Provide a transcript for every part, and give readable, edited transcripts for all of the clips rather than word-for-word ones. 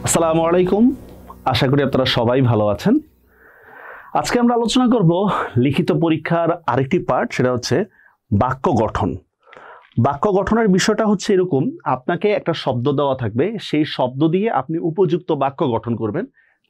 আসসালামু আলাইকুম, আশা করি আপনারা সবাই ভালো আছেন। আজকে আমরা আলোচনা করব লিখিত পরীক্ষার আরেকটি পার্ট, সেটা হচ্ছে বাক্য গঠন। বাক্য গঠনের বিষয়টা হচ্ছে এরকম, আপনাকে একটা শব্দ দেওয়া থাকবে, সেই শব্দ দিয়ে আপনি উপযুক্ত বাক্য গঠন করবেন।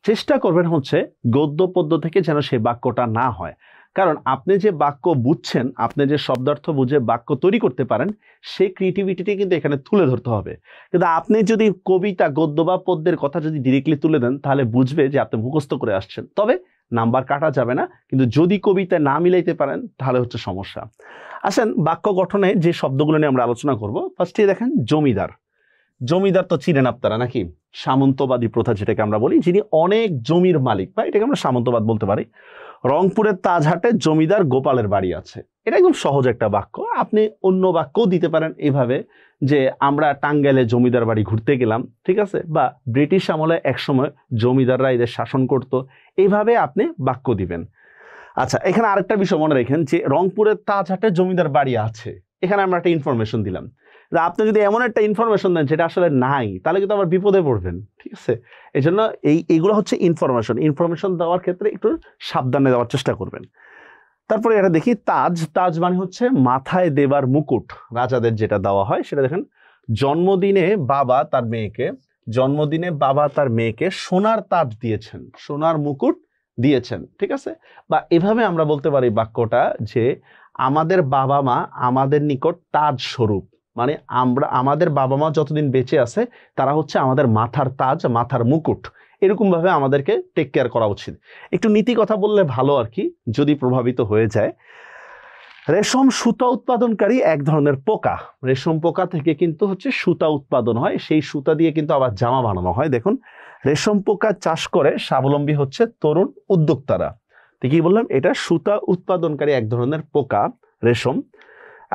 চেষ্টা করবেন হচ্ছে গদ্য পদ্য থেকে যেন সেই বাক্যটা না হয়, কারণ আপনি যে বাক্য বুঝছেন, আপনি যে শব্দার্থ বুঝে বাক্য তৈরি করতে পারেন, সেই ক্রিয়েটিভিটিটি কিন্তু এখানে তুলে ধরতে হবে। কিন্তু আপনি যদি কবিতা, গদ্য বা পদ্যের কথা যদি ডিরেক্টলি তুলে দেন, তাহলে বুঝবে যে আপনি মুখস্থ করে আসছেন, তবে নাম্বার কাটা যাবে না। কিন্তু যদি কবিতায় না মিলাইতে পারেন, তাহলে হচ্ছে সমস্যা। আসেন বাক্য গঠনে যে শব্দগুলো নিয়ে আমরা আলোচনা করব। ফার্স্টে দেখেন জমিদার। জমিদার তো চিনেন আপনারা নাকি? সামন্তবাদী প্রথা যেটাকে আমরা বলি, যিনি অনেক জমির মালিক, বা এটাকে আমরা সামন্তবাদ বলতে পারি। রংপুরের তাজহাটে জমিদার গোপালের বাড়ি আছে। এটা একদম সহজ একটা বাক্য। আপনি অন্য বাক্যও দিতে পারেন এইভাবে, যে আমরা টাঙ্গাইলে জমিদার বাড়ি ঘুরতে গেলাম, ঠিক আছে? বা ব্রিটিশ আমলে একসময় জমিদাররা এদের শাসন করত, এইভাবে আপনি বাক্য দিবেন। আচ্ছা, এখানে আরেকটা বিষয় মনে রাখেন, যে রংপুরের তাজহাটে জমিদার বাড়ি আছে, এখানে আমরা একটা ইনফরমেশন দিলাম। আপনি যদি এমন একটা ইনফরমেশন দেন যেটা আসলে নাই, তাহলে কিন্তু আবার বিপদে পড়বেন, ঠিক আছে? এই জন্য এইগুলো হচ্ছে ইনফরমেশন দেওয়ার ক্ষেত্রে একটু সাবধানে দেওয়ার চেষ্টা করবেন। তারপরে এটা দেখি তাজ। তাজ মানে হচ্ছে মাথায় দেবার মুকুট, রাজাদের যেটা দেওয়া হয় সেটা। দেখেন জন্মদিনে বাবা তার মেয়েকে সোনার তাজ দিয়েছেন, সোনার মুকুট দিয়েছেন, ঠিক আছে? বা এভাবে আমরা বলতে পারি বাক্যটা, যে আমাদের বাবা মা আমাদের নিকট তাজ স্বরূপ, মানে আমাদের বাবা মা যতদিন বেঁচে আছে তারা হচ্ছে আমাদের মাথার তাজ, মাথার মুকুট। এরকম ভাবে আমাদেরকে টেক কেয়ার করা উচিত। একটু নীতি কথা বললে ভালো আর কি, যদি প্রভাবিত হয়ে যায়। রেশম সুতা উৎপাদনকারী এক ধরনের পোকা। রেশম পোকা থেকে কিন্তু হচ্ছে সুতা উৎপাদন হয়, সেই সুতা দিয়ে কিন্তু আবার জামা বানানো হয়। দেখুন, রেশম পোকা চাষ করে স্বাবলম্বী হচ্ছে তরুণ উদ্যোক্তারা। তো কি বললাম, এটা সুতা উৎপাদনকারী এক ধরনের পোকা, রেশম।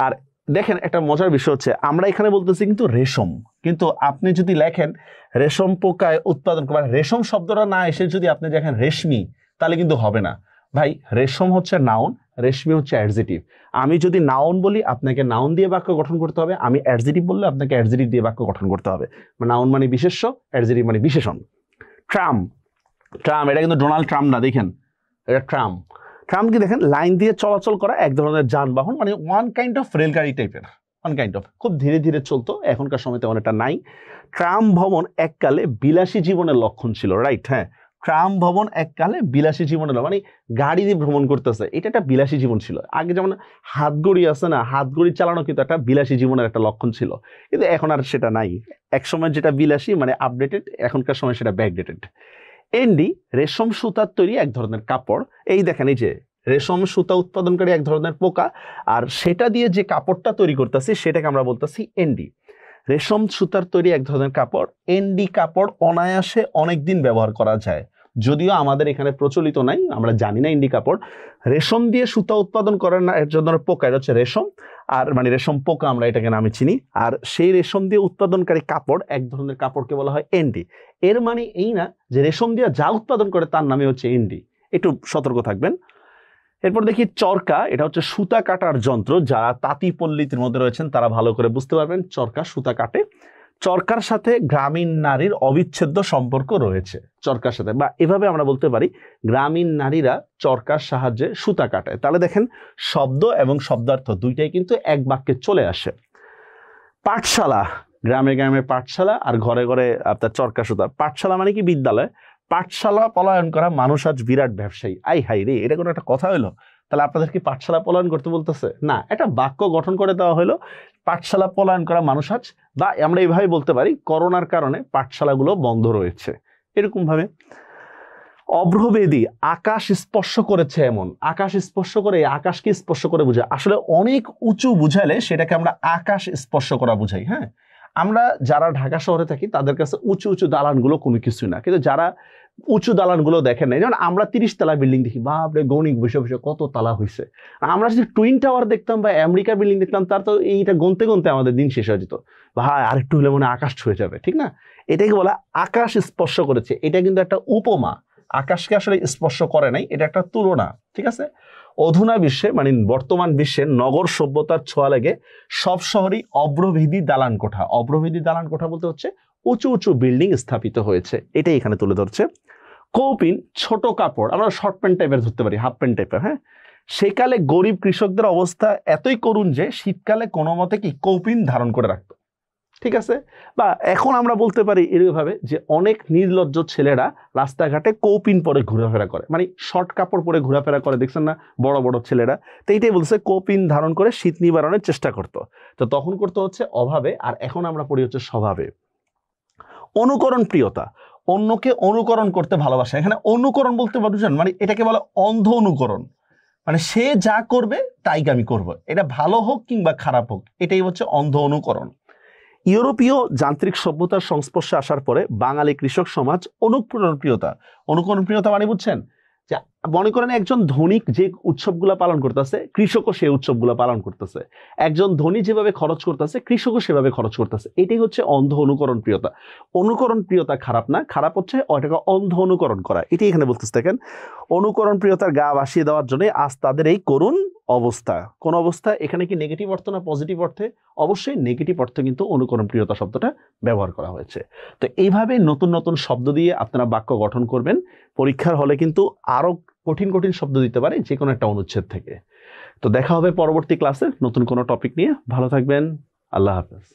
আর দেখেন একটা মজার বিষয় হচ্ছে, আমরা এখানে বলতেছি কিন্তু রেশম, কিন্তু আপনি যদি লেখেন রেশম পোকায় উৎপাদন করে, রেশম শব্দটা না এসে যদি আপনি দেখেন রেশমি, তাহলে কিন্তু হবে না ভাই। রেশম হচ্ছে নাউন, রেশমি হচ্ছে অ্যাডজেটিভ। আমি যদি নাউন বলি, আপনাকে নাউন দিয়ে বাক্য গঠন করতে হবে। আমি অ্যাডজেটিভ বললে আপনাকে অ্যাডজেটিভ দিয়ে বাক্য গঠন করতে হবে। নাউন মানে বিশেষ্য, অ্যাডজেটিভ মানে বিশেষণ। ট্রাম। এটা কিন্তু ডোনাল্ড ট্রাম্প না, দেখেন এটা ট্রাম। ট্রাম কি দেখেন, লাইন দিয়ে চলাচল করা এক ধরনের যানবাহন, মানে ওয়ান কাইন্ড অফ রেলগাড়ি টাইপের, খুব ধীরে ধীরে চলতো, এখনকার সময় তেমন একটা নাই। ট্রাম ভ্রমণ এককালে বিলাসী জীবনের লক্ষণ ছিল, রাইট? হ্যাঁ, ট্রাম ভ্রমণ এককালে বিলাসী জীবনের, মানে গাড়ি দিয়ে ভ্রমণ করতেছে, এটা একটা বিলাসী জীবন ছিল। আগে যেমন হাতগড়ি আছে না, হাতগড়ি চালানো কিন্তু একটা বিলাসী জীবনের একটা লক্ষণ ছিল, কিন্তু এখন আর সেটা নাই। এক সময় যেটা বিলাসী মানে আপডেটেড, এখনকার সময় সেটা ব্যাকডেটেড। এন্ডি, রেশম সুতার তৈরি এক ধরনের কাপড়। এই দেখেন, এই যে রেশম সুতা উৎপাদনকারী এক ধরনের পোকা, আর সেটা দিয়ে যে কাপড়টা তৈরি করতেছি সেটাকে আমরা বলতেছি এন্ডি। রেশম সুতার তৈরি এক ধরনের কাপড়। এন্ডি কাপড় অনায়াসে অনেকদিন ব্যবহার করা যায়, যদিও আমাদের এখানে প্রচলিত নাই, আমরা জানি না এন্ডি কাপড়। রেশম দিয়ে সুতা উৎপাদন করার এক ধরনের পোকা, এটা হচ্ছে রেশম, আর মানে রেশম পোকা আমরা এটাকে নামে চিনি। আর সেই রেশম দিয়ে উৎপাদনকারী কাপড়, এক ধরনের কাপড়কে বলা হয় এন্ডি। এর মানে এই না যে রেশম দিয়ে যা উৎপাদন করে তার নামে হচ্ছে এন্ডি, একটু সতর্ক থাকবেন। এরপর দেখি চরকা। এটা হচ্ছে সুতা কাটার যন্ত্র। যারা তাঁতি পল্লীর মধ্যে রয়েছেন তারা ভালো করে বুঝতে পারবেন, চরকা সুতা কাটে। চরকার সাথে গ্রামীণ নারীর অবিচ্ছেদ্য সম্পর্ক রয়েছে, চরকার সাথে, বা এভাবে আমরা বলতে পারি গ্রামীণ নারীরা চরকার সাহায্যে সুতা কাটায়। তাহলে দেখেন শব্দ এবং শব্দার্থ দুইটাই কিন্তু এক বাক্যে চলে আসে। পাঠশালা, গ্রামে গ্রামে পাঠশালা, আর ঘরে ঘরে আপনার চরকা সুতা। পাঠশালা মানে কি বিদ্যালয়। পাঠশালা পলায়ন করা মানুষ আজ বিরাট ব্যবসায়ী। আই হাই রে, এটা কোনো একটা কথা হইলো? তাহলে আপনাদের কি পাঠশালা পলায়ন করতে বলতেছে? না, এটা বাক্য গঠন করে দেওয়া হলো, পাঠশালা পলায়ন করা মানুষ আজ, বা আমরা এইভাবে বলতে পারি করোনার কারণে পাঠশালাগুলো বন্ধ রয়েছে, এরকম ভাবে। অভ্রবেদী, আকাশ স্পর্শ করেছে এমন। আকাশ স্পর্শ করে, আকাশকে স্পর্শ করে বোঝায়, আসলে অনেক উঁচু বুঝাইলে সেটাকে আমরা আকাশ স্পর্শ করা বুঝাই। হ্যাঁ, আমরা যারা ঢাকা শহরে থাকি তাদের কাছে উঁচু উঁচু দালানগুলো কোনো কিছুই না, কিন্তু যারা উঁচু দালানগুলো দেখেন নাই, যেমন আমরা 30 তলা বিল্ডিং দেখি, বাপরে গণিক বসে বসে কত তালা হয়েছে। আমরা যদি টুইন টাওয়ার দেখতাম বা আমেরিকার বিল্ডিং দেখতাম, তার তো এইটা গুনতে গুনতে আমাদের দিন শেষ হয়ে যেত। ভাই আরেকটু হলে মনে আকাশ ছুঁয়ে যাবে, ঠিক না? এটাকে বলা আকাশ স্পর্শ করেছে। এটা কিন্তু একটা উপমা, আকাশকে আসলে স্পর্শ করে নাই, এটা একটা তুলনা, ঠিক আছে? অধুনা বিশ্বে মানে বর্তমান বিশ্বে নগর সভ্যতার ছোঁয়া লেগে সব শহরেই অব্রভেদী দালান কোঠা। অব্রভেদী দালান কোঠা বলতে হচ্ছে উঁচু উঁচু বিল্ডিং স্থাপিত হয়েছে, এটাই এখানে তুলে ধরছে। কৌপিন ছোট কাপড়, আমরা শর্ট প্যান্ট টাইপের ধরতে পারি, হাফ প্যান্ট টাইপের। হ্যাঁ, সেকালে গরিব কৃষকদের অবস্থা এতই করুণ যে শীতকালে কোনো মতে কি কৌপিন ধারণ করে রাখতো। ঠিক আছে, বা এখন আমরা বলতে পারি এরকমভাবে যে অনেক নির্লজ্জ ছেলেরা রাস্তাঘাটে কৌপিন পরে ঘোরাফেরা করে, মানে শর্ট কাপড় পরে ঘোরাফেরা করে, দেখছেন না বড় বড় ছেলেরা। তো এইটাই বলছে কৌপিন ধারণ করে শীত নিবারণের চেষ্টা করতো। তো তখন করতে হচ্ছে অভাবে, আর এখন আমরা পড়ি হচ্ছে স্বভাবে। অনুকরণ প্রিয়তা, অন্যকে অনুকরণ করতে ভালোবাসা। এখানে অনুকরণ বলতে বুঝছেন, মানে এটাকে বলে অন্ধ অনুকরণ, মানে সে যা করবে তাই আমি করবো, এটা ভালো হোক কিংবা খারাপ হোক, এটাই হচ্ছে অন্ধ অনুকরণ। ইউরোপীয় যান্ত্রিক সভ্যতার সংস্পর্শে আসার পরে বাঙালি কৃষক সমাজ অনুকরণ প্রিয়তা। অনুকরণ প্রিয়তা মানে বুঝছেন, যে মনে করেন একজন ধনিক যে উৎসবগুলো পালন করতেছে, কৃষকও সেই উৎসবগুলো পালন করতেছে। একজন ধনী যেভাবে খরচ করতেছে, কৃষকও সেভাবে খরচ করতেছে। এটাই হচ্ছে অন্ধ অনুকরণ প্রিয়তা। অনুকরণ প্রিয়তা খারাপ না, খারাপ হচ্ছে ওইটাকে অন্ধ অনুকরণ করা। এটাই এখানে বলতেছে। দেখেন, অনুকরণ প্রিয়তার গা ভাসিয়ে দেওয়ার জন্য আজ তাদের এই করুণ অবস্থা। কোন অবস্থা? এখানে কি নেগেটিভ অর্থ না পজিটিভ অর্থে? অবশ্যই নেগেটিভ অর্থে কিন্তু অনুকরণ প্রিয়তা শব্দটা ব্যবহার করা হয়েছে। তো এইভাবে নতুন নতুন শব্দ দিয়ে আপনারা বাক্য গঠন করবেন। পরীক্ষার হলে কিন্তু আরো কঠিন কঠিন শব্দ দিতে পারে যে কোনো একটা অনুচ্ছেদ থেকে। তো দেখা হবে পরবর্তী ক্লাসে নতুন কোনো টপিক নিয়ে। ভালো থাকবেন, আল্লাহ হাফেজ।